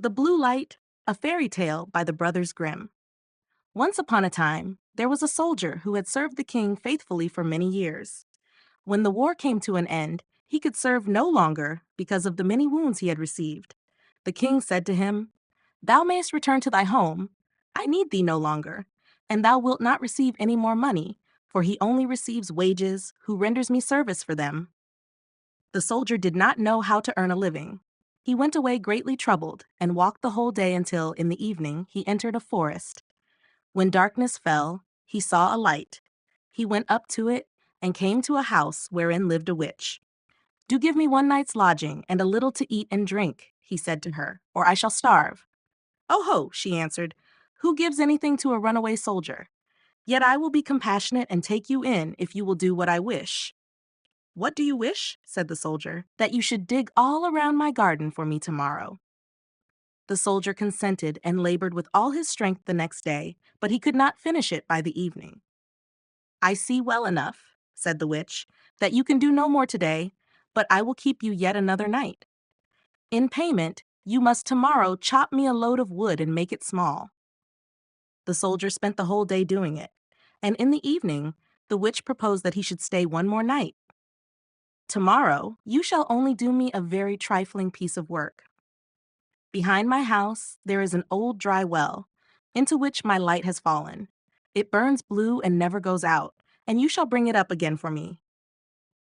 The Blue Light, a fairy tale by the Brothers Grimm. Once upon a time, there was a soldier who had served the king faithfully for many years. When the war came to an end, he could serve no longer because of the many wounds he had received. The king said to him, "Thou mayst return to thy home. I need thee no longer, and thou wilt not receive any more money, for he only receives wages who renders me service for them." The soldier did not know how to earn a living. He went away greatly troubled and walked the whole day until, in the evening, he entered a forest. When darkness fell, he saw a light. He went up to it and came to a house wherein lived a witch. "Do give me one night's lodging and a little to eat and drink," he said to her, "or I shall starve." "Oh ho," she answered, "who gives anything to a runaway soldier? Yet I will be compassionate and take you in if you will do what I wish." "What do you wish?" said the soldier. "That you should dig all around my garden for me tomorrow." The soldier consented and labored with all his strength the next day, but he could not finish it by the evening. "I see well enough," said the witch, "that you can do no more today, but I will keep you yet another night. In payment, you must tomorrow chop me a load of wood and make it small." The soldier spent the whole day doing it, and in the evening, the witch proposed that he should stay one more night. "Tomorrow, you shall only do me a very trifling piece of work. Behind my house, there is an old dry well, into which my light has fallen. It burns blue and never goes out, and you shall bring it up again for me."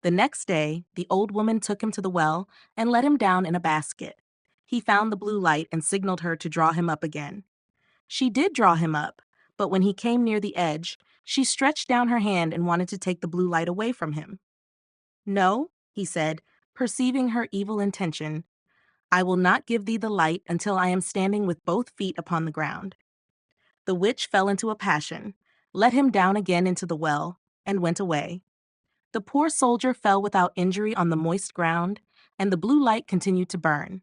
The next day, the old woman took him to the well and let him down in a basket. He found the blue light and signaled her to draw him up again. She did draw him up, but when he came near the edge, she stretched down her hand and wanted to take the blue light away from him. "No," he said, perceiving her evil intention, "I will not give thee the light until I am standing with both feet upon the ground." The witch fell into a passion, let him down again into the well, and went away. The poor soldier fell without injury on the moist ground, and the blue light continued to burn.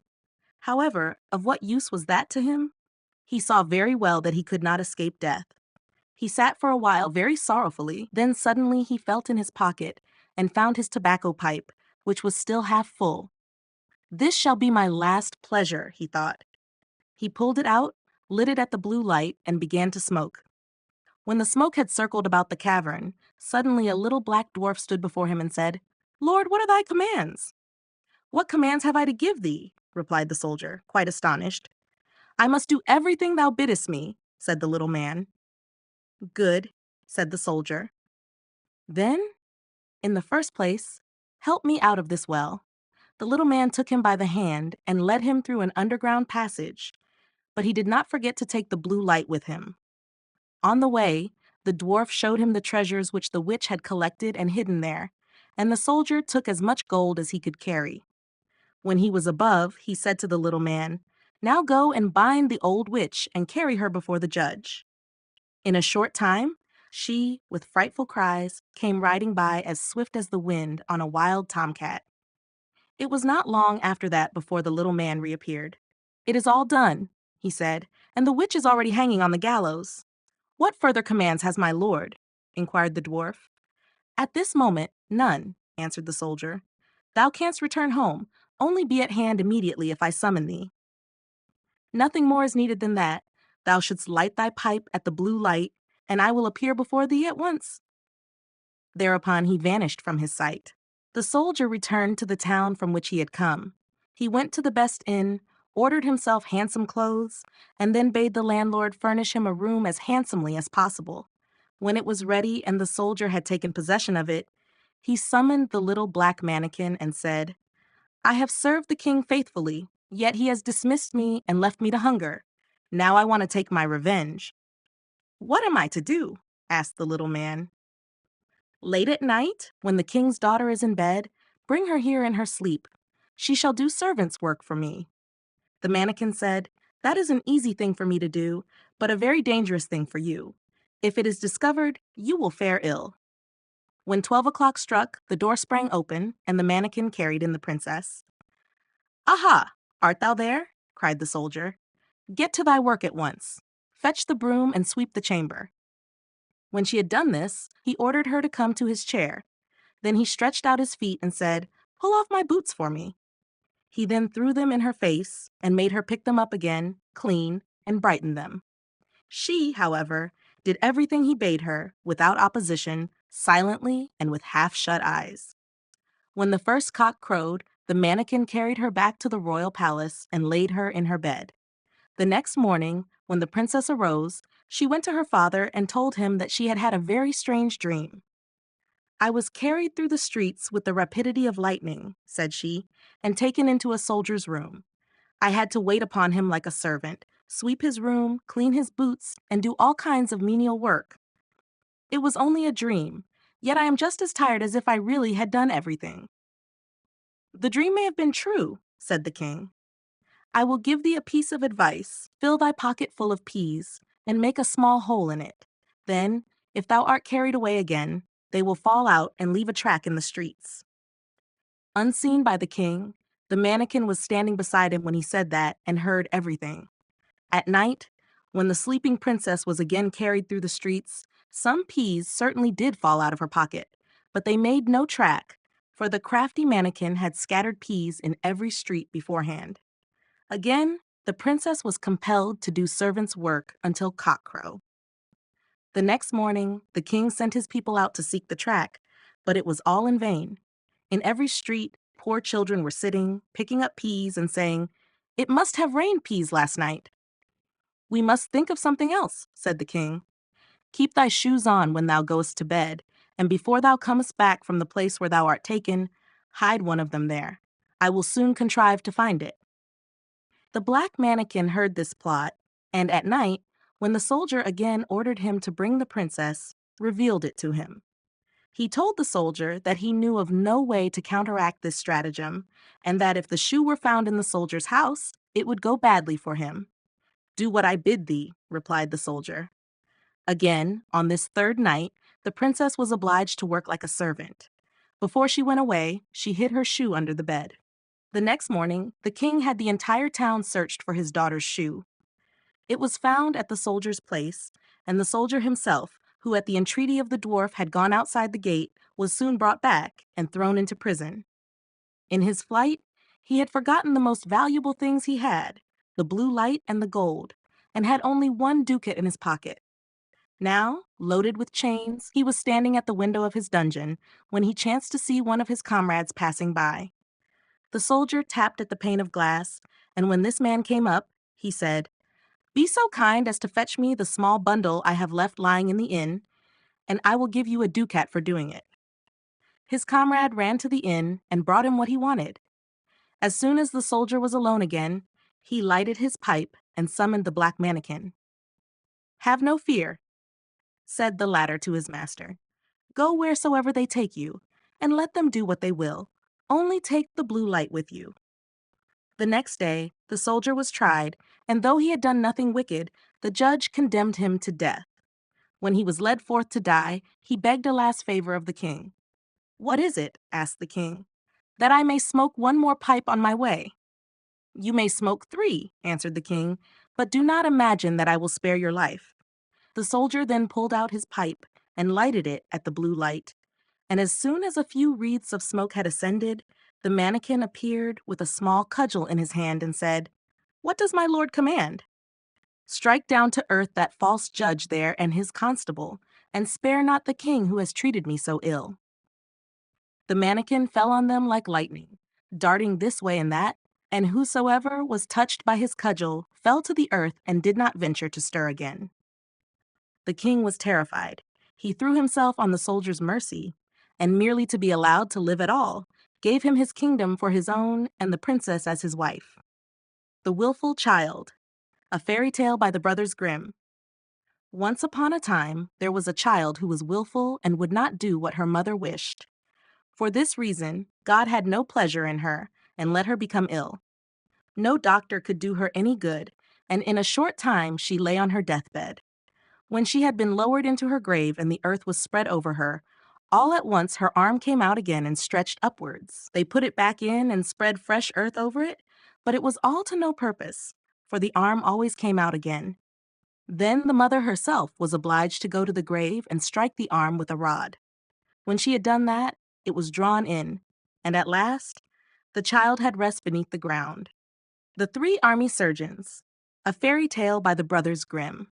However, of what use was that to him? He saw very well that he could not escape death. He sat for a while very sorrowfully, then suddenly he felt in his pocket and found his tobacco pipe, which was still half full. "This shall be my last pleasure," he thought. He pulled it out, lit it at the blue light, and began to smoke. When the smoke had circled about the cavern, suddenly a little black dwarf stood before him and said, "Lord, what are thy commands?" "What commands have I to give thee?" replied the soldier, quite astonished. "I must do everything thou biddest me," said the little man. "Good," said the soldier. "Then, in the first place, help me out of this well." The little man took him by the hand and led him through an underground passage, but he did not forget to take the blue light with him. On the way, the dwarf showed him the treasures which the witch had collected and hidden there, and the soldier took as much gold as he could carry. When he was above, he said to the little man, "Now go and bind the old witch and carry her before the judge." In a short time, she, with frightful cries, came riding by as swift as the wind on a wild tomcat. It was not long after that before the little man reappeared. "It is all done," he said, "and the witch is already hanging on the gallows." "What further commands has my lord?" inquired the dwarf. "At this moment, none," answered the soldier. "Thou canst return home, only be at hand immediately if I summon thee." "Nothing more is needed than that. Thou shouldst light thy pipe at the blue light, and I will appear before thee at once." Thereupon he vanished from his sight. The soldier returned to the town from which he had come. He went to the best inn, ordered himself handsome clothes, and then bade the landlord furnish him a room as handsomely as possible. When it was ready and the soldier had taken possession of it, he summoned the little black mannequin and said, "I have served the king faithfully, yet he has dismissed me and left me to hunger. Now I want to take my revenge." "What am I to do?" asked the little man. "Late at night, when the king's daughter is in bed, bring her here in her sleep. She shall do servant's work for me." The mannequin said, "That is an easy thing for me to do, but a very dangerous thing for you. If it is discovered, you will fare ill." When 12 o'clock struck, the door sprang open, and the mannequin carried in the princess. "Aha! Art thou there?" cried the soldier. "Get to thy work at once. Fetch the broom and sweep the chamber." When she had done this, he ordered her to come to his chair. Then he stretched out his feet and said, "Pull off my boots for me." He then threw them in her face and made her pick them up again, clean, and brighten them. She, however, did everything he bade her, without opposition, silently and with half-shut eyes. When the first cock crowed, the mannequin carried her back to the royal palace and laid her in her bed. The next morning, when the princess arose, she went to her father and told him that she had had a very strange dream. "I was carried through the streets with the rapidity of lightning," said she, "and taken into a soldier's room. I had to wait upon him like a servant, sweep his room, clean his boots, and do all kinds of menial work. It was only a dream, yet I am just as tired as if I really had done everything." "The dream may have been true," said the king. "I will give thee a piece of advice. Fill thy pocket full of peas, and make a small hole in it. Then, if thou art carried away again, they will fall out and leave a track in the streets." Unseen by the king, the mannequin was standing beside him when he said that and heard everything. At night, when the sleeping princess was again carried through the streets, some peas certainly did fall out of her pocket, but they made no track, for the crafty mannequin had scattered peas in every street beforehand. Again, the princess was compelled to do servant's work until cockcrow. The next morning, the king sent his people out to seek the track, but it was all in vain. In every street, poor children were sitting, picking up peas and saying, "It must have rained peas last night." "We must think of something else," said the king. "Keep thy shoes on when thou goest to bed, and before thou comest back from the place where thou art taken, hide one of them there. I will soon contrive to find it." The black mannequin heard this plot, and at night, when the soldier again ordered him to bring the princess, revealed it to him. He told the soldier that he knew of no way to counteract this stratagem, and that if the shoe were found in the soldier's house, it would go badly for him. "Do what I bid thee," replied the soldier. Again, on this third night, the princess was obliged to work like a servant. Before she went away, she hid her shoe under the bed. The next morning, the king had the entire town searched for his daughter's shoe. It was found at the soldier's place, and the soldier himself, who at the entreaty of the dwarf had gone outside the gate, was soon brought back and thrown into prison. In his flight, he had forgotten the most valuable things he had, the blue light and the gold, and had only one ducat in his pocket. Now, loaded with chains, he was standing at the window of his dungeon when he chanced to see one of his comrades passing by. The soldier tapped at the pane of glass, and when this man came up, he said, "Be so kind as to fetch me the small bundle I have left lying in the inn, and I will give you a ducat for doing it." His comrade ran to the inn and brought him what he wanted. As soon as the soldier was alone again, he lighted his pipe and summoned the black mannequin. "Have no fear," said the latter to his master. "Go wheresoever they take you, and let them do what they will. Only take the blue light with you." The next day, the soldier was tried, and though he had done nothing wicked, the judge condemned him to death. When he was led forth to die, he begged a last favor of the king. "What is it?" asked the king. "That I may smoke one more pipe on my way." "You may smoke 3, answered the king, "but do not imagine that I will spare your life." The soldier then pulled out his pipe and lighted it at the blue light, and as soon as a few wreaths of smoke had ascended, the mannequin appeared with a small cudgel in his hand and said, "What does my lord command?" "Strike down to earth that false judge there and his constable, and spare not the king who has treated me so ill." The mannequin fell on them like lightning, darting this way and that, and whosoever was touched by his cudgel fell to the earth and did not venture to stir again. The king was terrified. He threw himself on the soldier's mercy, and merely to be allowed to live at all, gave him his kingdom for his own and the princess as his wife. The Willful Child, a fairy tale by the brothers Grimm. Once upon a time, there was a child who was willful and would not do what her mother wished. For this reason, God had no pleasure in her and let her become ill. No doctor could do her any good, and in a short time she lay on her deathbed. When she had been lowered into her grave and the earth was spread over her, all at once her arm came out again and stretched upwards. They put it back in and spread fresh earth over it, but it was all to no purpose, for the arm always came out again. Then the mother herself was obliged to go to the grave and strike the arm with a rod. When she had done that, it was drawn in, and at last The child had rest beneath the ground. The Three Army Surgeons, a fairy tale by the brothers Grimm.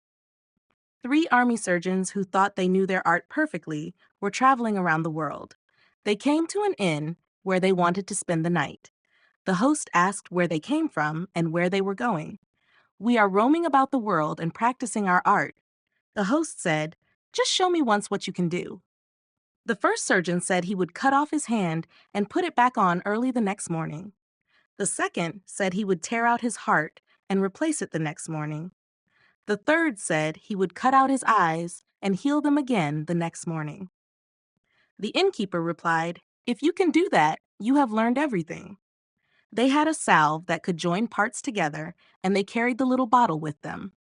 Three army surgeons who thought they knew their art perfectly were traveling around the world. They came to an inn where they wanted to spend the night. The host asked where they came from and where they were going. "We are roaming about the world and practicing our art." The host said, "Just show me once what you can do." The first surgeon said he would cut off his hand and put it back on early the next morning. The second said he would tear out his heart and replace it the next morning. The third said he would cut out his eyes and heal them again the next morning. The innkeeper replied, "If you can do that, you have learned everything." They had a salve that could join parts together, and they carried the little bottle with them.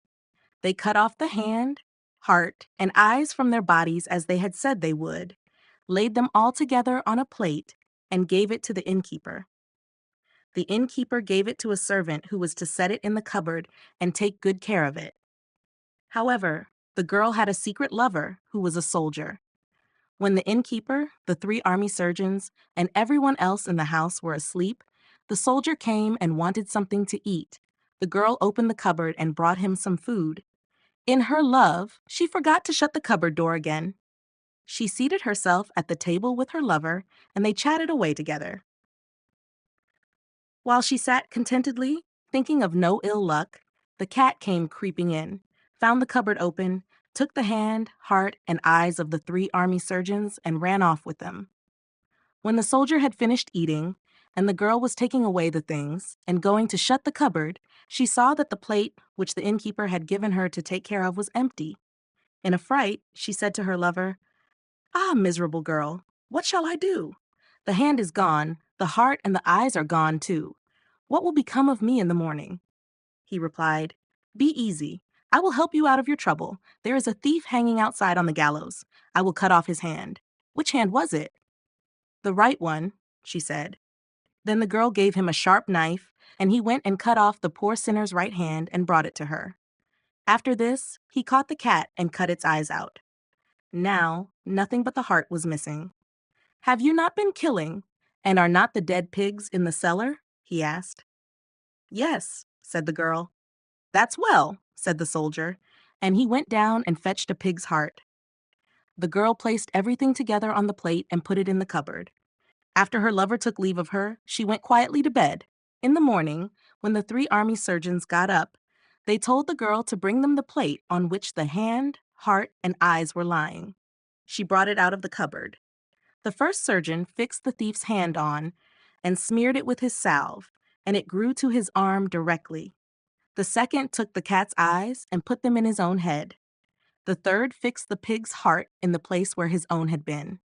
They cut off the hand, heart, and eyes from their bodies as they had said they would, laid them all together on a plate, and gave it to the innkeeper. The innkeeper gave it to a servant who was to set it in the cupboard and take good care of it. However, the girl had a secret lover who was a soldier. When the innkeeper, the three army surgeons, and everyone else in the house were asleep, the soldier came and wanted something to eat. The girl opened the cupboard and brought him some food. In her love, she forgot to shut the cupboard door again. She seated herself at the table with her lover, and they chatted away together. While she sat contentedly, thinking of no ill luck, the cat came creeping in, found the cupboard open, took the hand, heart, and eyes of the three army surgeons, and ran off with them. When the soldier had finished eating, and the girl was taking away the things and going to shut the cupboard, she saw that the plate which the innkeeper had given her to take care of was empty. In a fright, she said to her lover, "Ah, miserable girl, what shall I do? The hand is gone, the heart and the eyes are gone too. What will become of me in the morning?" He replied, "Be easy. I will help you out of your trouble. There is a thief hanging outside on the gallows. I will cut off his hand." "Which hand was it?" "The right one," she said. Then the girl gave him a sharp knife, and he went and cut off the poor sinner's right hand and brought it to her. After this, he caught the cat and cut its eyes out. Now, nothing but the heart was missing. "Have you not been killing, and are not the dead pigs in the cellar?" he asked. "Yes," said the girl. "That's well," said the soldier, and he went down and fetched a pig's heart. The girl placed everything together on the plate and put it in the cupboard. After her lover took leave of her, she went quietly to bed. In the morning, when the three army surgeons got up, they told the girl to bring them the plate on which the hand, heart, and eyes were lying. She brought it out of the cupboard. The first surgeon fixed the thief's hand on and smeared it with his salve, and it grew to his arm directly. The second took the cat's eyes and put them in his own head. The third fixed the pig's heart in the place where his own had been.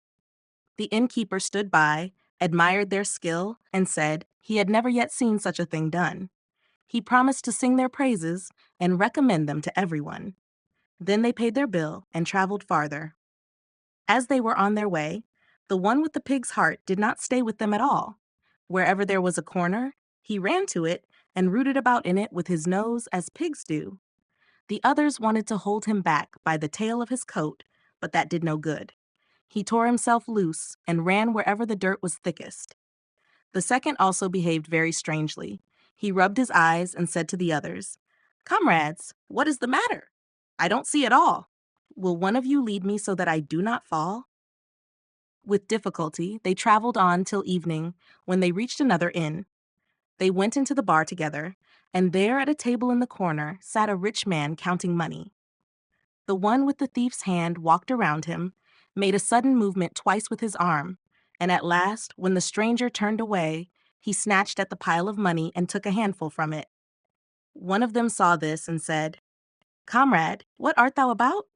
The innkeeper stood by, admired their skill, and said he had never yet seen such a thing done. He promised to sing their praises and recommend them to everyone. Then they paid their bill and traveled farther. As they were on their way, the one with the pig's heart did not stay with them at all. Wherever there was a corner, he ran to it and rooted about in it with his nose as pigs do. The others wanted to hold him back by the tail of his coat, but that did no good. He tore himself loose and ran wherever the dirt was thickest. The second also behaved very strangely. He rubbed his eyes and said to the others, "Comrades, what is the matter? I don't see at all. Will one of you lead me so that I do not fall?" With difficulty, they traveled on till evening, when they reached another inn. They went into the bar together, and there at a table in the corner sat a rich man counting money. The one with the thief's hand walked around him, made a sudden movement twice with his arm, and at last, when the stranger turned away, he snatched at the pile of money and took a handful from it. One of them saw this and said, "Comrade, what art thou about?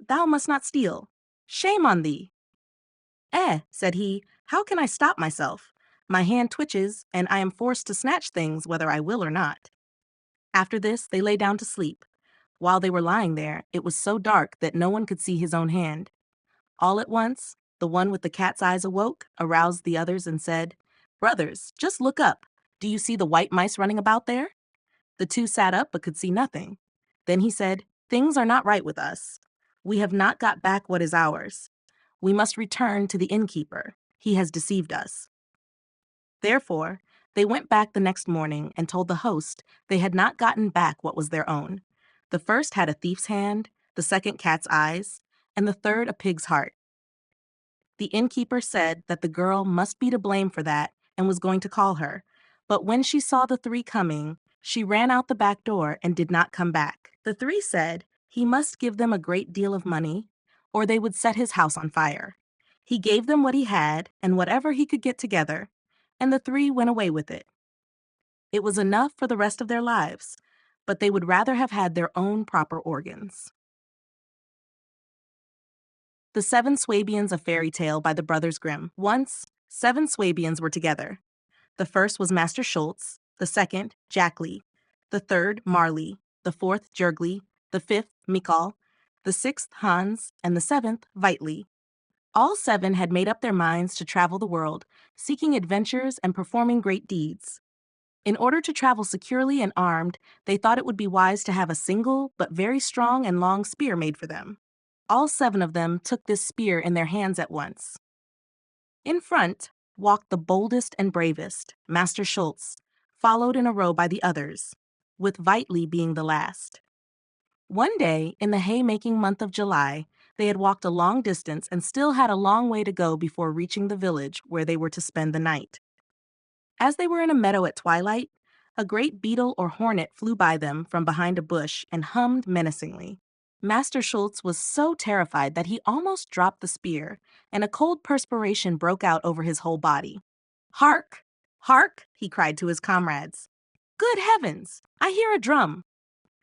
Thou must not steal. Shame on thee!" Said he, "how can I stop myself? My hand twitches, and I am forced to snatch things whether I will or not." After this, they lay down to sleep. While they were lying there, it was so dark that no one could see his own hand. All at once, the one with the cat's eyes awoke, aroused the others, and said, "Brothers, just look up. Do you see the white mice running about there?" The two sat up but could see nothing. Then he said, "Things are not right with us. We have not got back what is ours. We must return to the innkeeper. He has deceived us." Therefore, They went back the next morning and told the host they had not gotten back what was their own. The first had a thief's hand, the second cat's eyes, and the third a pig's heart. The innkeeper said that the girl must be to blame for that and was going to call her, but when she saw the three coming, she ran out the back door and did not come back. The three said he must give them a great deal of money, or they would set his house on fire. He gave them what he had and whatever he could get together, and the three went away with it. It was enough for the rest of their lives, but they would rather have had their own proper organs. The Seven Swabians, a Fairy Tale by the Brothers Grimm. Once, 7 Swabians were together. The first was Master Schultz, the second, Jackli, the third, Marley, the fourth, Jurgli, the fifth, Mikal, the sixth, Hans, and the seventh, Vitli. All 7 had made up their minds to travel the world, seeking adventures and performing great deeds. In order to travel securely and armed, they thought it would be wise to have a single but very strong and long spear made for them. All 7 of them took this spear in their hands at once. In front walked the boldest and bravest, Master Schultz, followed in a row by the others, with Vitli being the last. One day, in the haymaking month of July, they had walked a long distance and still had a long way to go before reaching the village where they were to spend the night. As they were in a meadow at twilight, a great beetle or hornet flew by them from behind a bush and hummed menacingly. Master Schultz was so terrified that he almost dropped the spear, and a cold perspiration broke out over his whole body. "Hark! Hark!" he cried to his comrades. "Good heavens! I hear a drum!"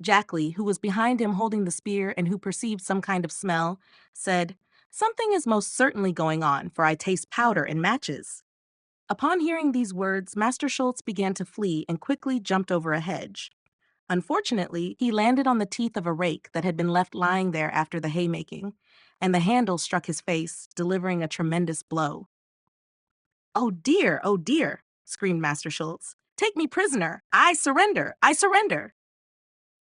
Jackli, who was behind him holding the spear and who perceived some kind of smell, said, "Something is most certainly going on, for I taste powder and matches." Upon hearing these words, Master Schultz began to flee and quickly jumped over a hedge. Unfortunately, he landed on the teeth of a rake that had been left lying there after the haymaking, and the handle struck his face, delivering a tremendous blow. Oh dear," screamed Master Schultz. "Take me prisoner! I surrender! I surrender!"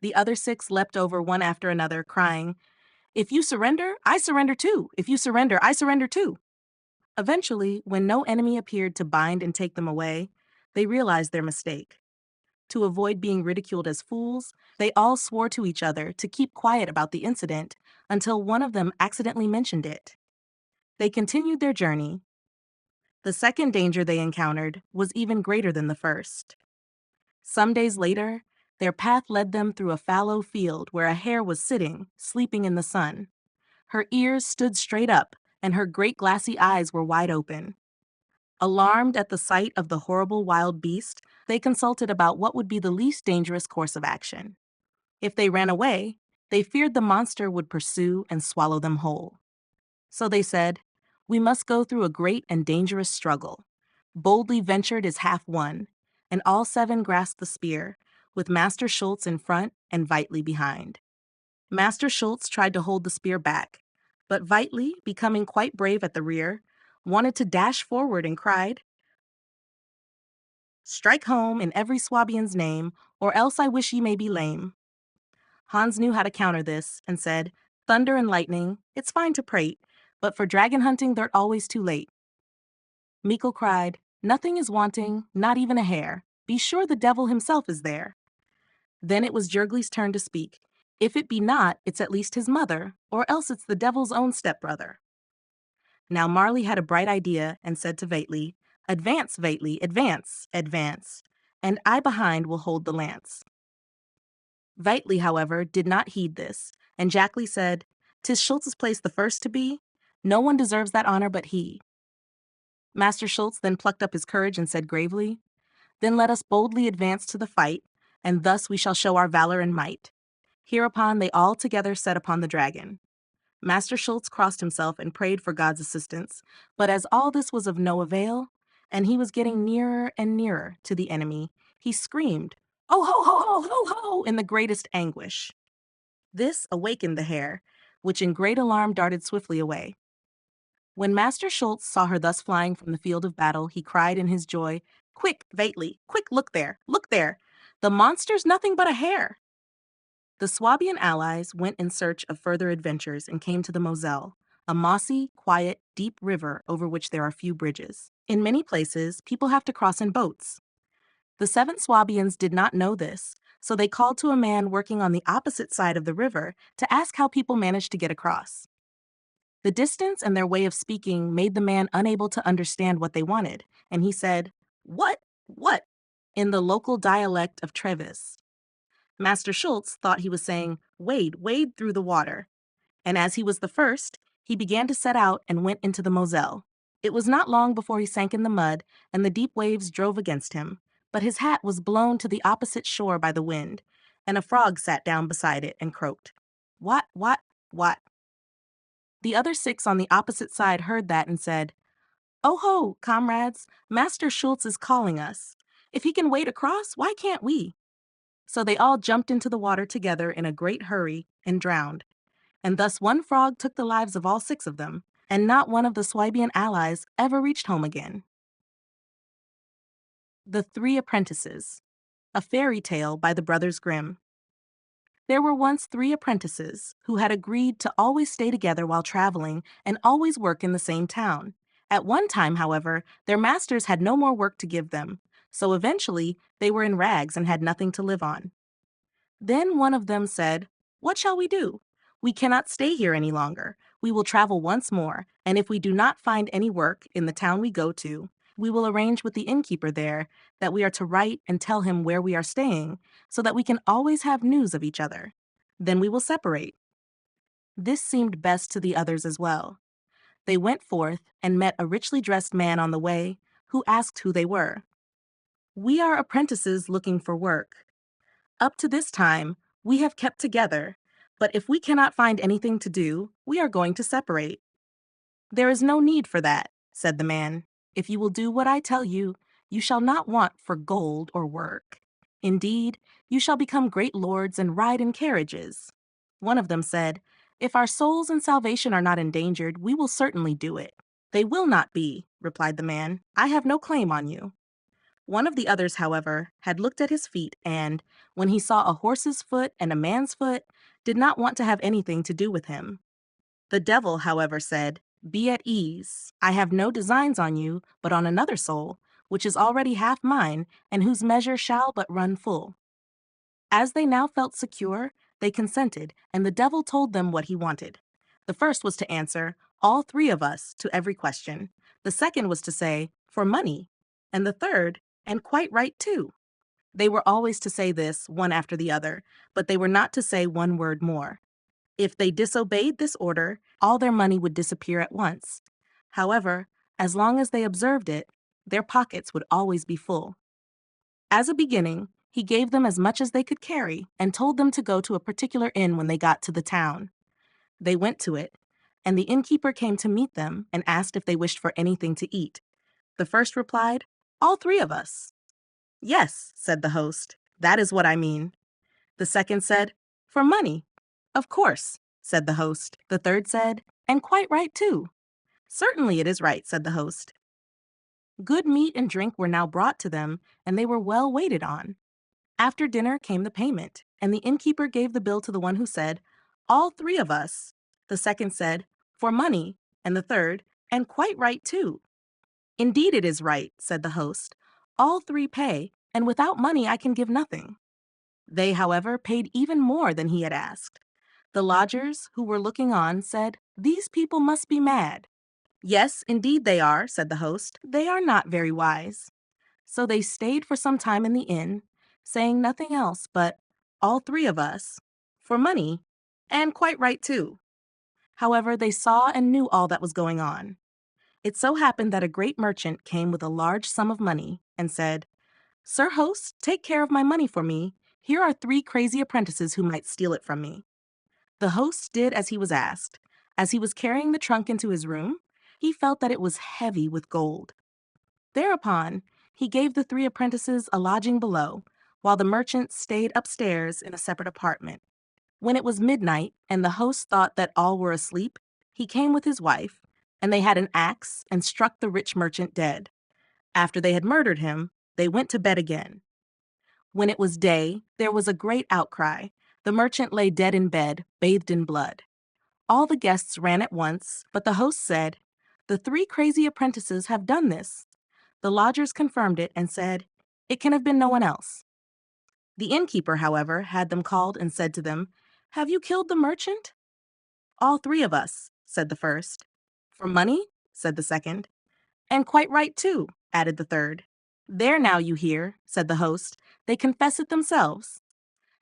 The other 6 leapt over one after another, crying, "If you surrender, I surrender too! If you surrender, I surrender too!" Eventually, when no enemy appeared to bind and take them away, they realized their mistake. To avoid being ridiculed as fools, they all swore to each other to keep quiet about the incident until one of them accidentally mentioned it. They continued their journey. The second danger they encountered was even greater than the first. Some days later, their path led them through a fallow field where a hare was sitting, sleeping in the sun. Her ears stood straight up, and her great glassy eyes were wide open. Alarmed at the sight of the horrible wild beast, they consulted about what would be the least dangerous course of action. If they ran away, they feared the monster would pursue and swallow them whole. So they said, "We must go through a great and dangerous struggle. Boldly ventured is half won," and all 7 grasped the spear, with Master Schultz in front and Vitli behind. Master Schultz tried to hold the spear back, but Vitli, becoming quite brave at the rear, wanted to dash forward and cried, "Strike home in every Swabian's name, or else I wish ye may be lame." Hans knew how to counter this and said, "Thunder and lightning, it's fine to prate, but for dragon hunting thou'rt always too late." Mikal cried, "Nothing is wanting, not even a hair. Be sure the devil himself is there." Then it was Jurgli's turn to speak. "If it be not, it's at least his mother, or else it's the devil's own stepbrother." Now Marley had a bright idea and said to Vaitli, "Advance, Vaitli, advance, advance, and I behind will hold the lance." Vaitli, however, did not heed this, and Jackli said, "'Tis Schultz's place the first to be. No one deserves that honor but he." Master Schultz then plucked up his courage and said gravely, "Then let us boldly advance to the fight, and thus we shall show our valor and might." Hereupon they all together set upon the dragon. Master Schultz crossed himself and prayed for God's assistance, but as all this was of no avail, and he was getting nearer and nearer to the enemy, he screamed, "Oh ho ho ho ho ho!" in the greatest anguish. This awakened the hare, which in great alarm darted swiftly away. When Master Schultz saw her thus flying from the field of battle, he cried in his joy, "Quick, Vaitli, quick, look there, look there! The monster's nothing but a hare!" The Swabian allies went in search of further adventures and came to the Moselle, a mossy, quiet, deep river over which there are few bridges. In many places, people have to cross in boats. The 7 Swabians did not know this, so they called to a man working on the opposite side of the river to ask how people managed to get across. The distance and their way of speaking made the man unable to understand what they wanted, and he said, "What? What?" in the local dialect of Trevis. Master Schultz thought he was saying, "Wade, wade through the water." And as he was the first, he began to set out and went into the Moselle. It was not long before he sank in the mud, and the deep waves drove against him, but his hat was blown to the opposite shore by the wind, and a frog sat down beside it and croaked, "What, what, what?" The other 6 on the opposite side heard that and said, "Oh ho, comrades, Master Schultz is calling us. If he can wade across, why can't we?" So they all jumped into the water together in a great hurry and drowned. And thus one frog took the lives of all 6 of them, and not one of the Swabian allies ever reached home again. The 3 Apprentices, a fairy tale by the Brothers Grimm. There were once 3 apprentices who had agreed to always stay together while traveling and always work in the same town. At one time, however, their masters had no more work to give them, so eventually they were in rags and had nothing to live on. Then one of them said, "What shall we do? We cannot stay here any longer. We will travel once more, and if we do not find any work in the town we go to, we will arrange with the innkeeper there that we are to write and tell him where we are staying, so that we can always have news of each other. Then we will separate." This seemed best to the others as well. They went forth and met a richly dressed man on the way, who asked who they were. "We are apprentices looking for work. Up to this time, we have kept together, but if we cannot find anything to do, we are going to separate." "There is no need for that," said the man. "If you will do what I tell you, you shall not want for gold or work. Indeed, you shall become great lords and ride in carriages." One of them said, "If our souls and salvation are not endangered, we will certainly do it." "They will not be," replied the man. "I have no claim on you." One of the others, however, had looked at his feet and, when he saw a horse's foot and a man's foot, did not want to have anything to do with him. The devil, however, said, "Be at ease. I have no designs on you, but on another soul, which is already half mine, and whose measure shall but run full." As they now felt secure, they consented, and the devil told them what he wanted. The first was to answer, "All 3 of us," to every question. The second was to say, "For money." And the third, "And quite right too." They were always to say this, one after the other, but they were not to say one word more. If they disobeyed this order, all their money would disappear at once. However, as long as they observed it, their pockets would always be full. As a beginning, he gave them as much as they could carry and told them to go to a particular inn when they got to the town. They went to it, and the innkeeper came to meet them and asked if they wished for anything to eat. The first replied, "All 3 of us." "Yes," said the host, "that is what I mean." The second said, "For money." "Of course," said the host. The third said, "And quite right too." "Certainly it is right," said the host. Good meat and drink were now brought to them, and they were well waited on. After dinner came the payment, and the innkeeper gave the bill to the one who said, "All 3 of us." The second said, "For money," and the third, "And quite right too." "Indeed it is right," said the host. "All 3 pay, and without money I can give nothing." They, however, paid even more than he had asked. The lodgers, who were looking on, said, "These people must be mad." "Yes, indeed they are," said the host. "They are not very wise." So they stayed for some time in the inn, saying nothing else but, "All 3 of us," "For money," and "Quite right too." However, they saw and knew all that was going on. It so happened that a great merchant came with a large sum of money and said, "Sir host, take care of my money for me. Here are 3 crazy apprentices who might steal it from me." The host did as he was asked. As he was carrying the trunk into his room, he felt that it was heavy with gold. Thereupon, he gave the 3 apprentices a lodging below, while the merchant stayed upstairs in a separate apartment. When it was midnight and the host thought that all were asleep, he came with his wife, and they had an axe and struck the rich merchant dead. After they had murdered him, they went to bed again. When it was day, there was a great outcry. The merchant lay dead in bed, bathed in blood. All the guests ran at once, but the host said, "The 3 crazy apprentices have done this." The lodgers confirmed it and said, It can have been no one else. The innkeeper, however, had them called and said to them, "Have you killed the merchant?" "All three of us," said the first. "For money?" said the second. "And quite right, too," added the third. "There now, you hear," said the host. "They confess it themselves."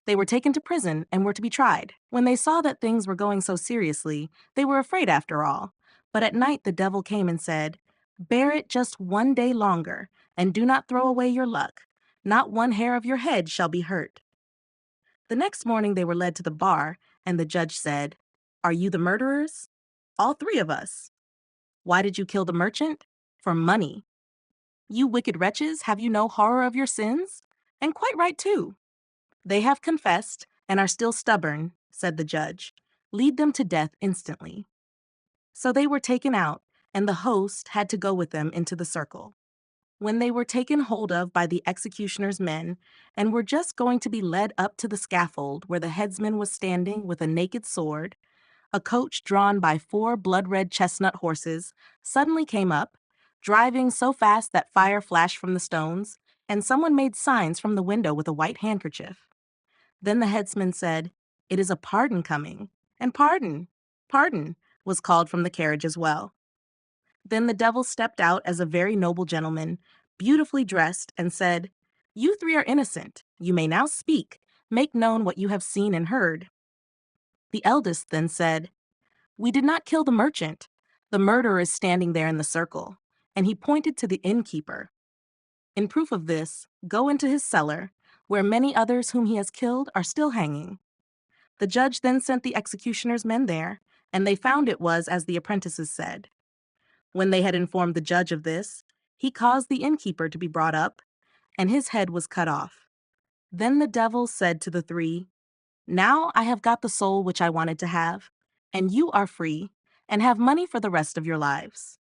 They were taken to prison and were to be tried. When they saw that things were going so seriously, they were afraid after all. But at night the devil came and said, "Bear it just one day longer, and do not throw away your luck. Not one hair of your head shall be hurt." The next morning they were led to the bar, and the judge said, "Are you the murderers?" "All three of us." "Why did you kill the merchant?" "For money." "You wicked wretches, have you no horror of your sins?" "And quite right, too." "They have confessed and are still stubborn," said the judge. "Lead them to death instantly." So they were taken out, and the host had to go with them into the circle. When they were taken hold of by the executioner's men and were just going to be led up to the scaffold where the headsman was standing with a naked sword, a coach drawn by 4 blood-red chestnut horses suddenly came up, driving so fast that fire flashed from the stones, and someone made signs from the window with a white handkerchief. Then the headsman said, "It is a pardon coming," and "Pardon, pardon," was called from the carriage as well. Then the devil stepped out as a very noble gentleman, beautifully dressed, and said, "You three are innocent. You may now speak. Make known what you have seen and heard." The eldest then said, "We did not kill the merchant. The murderer is standing there in the circle," and he pointed to the innkeeper. "In proof of this, go into his cellar, where many others whom he has killed are still hanging." The judge then sent the executioner's men there, and they found it was as the apprentices said. When they had informed the judge of this, he caused the innkeeper to be brought up, and his head was cut off. Then the devil said to the three, "Now I have got the soul which I wanted to have, and you are free, and have money for the rest of your lives."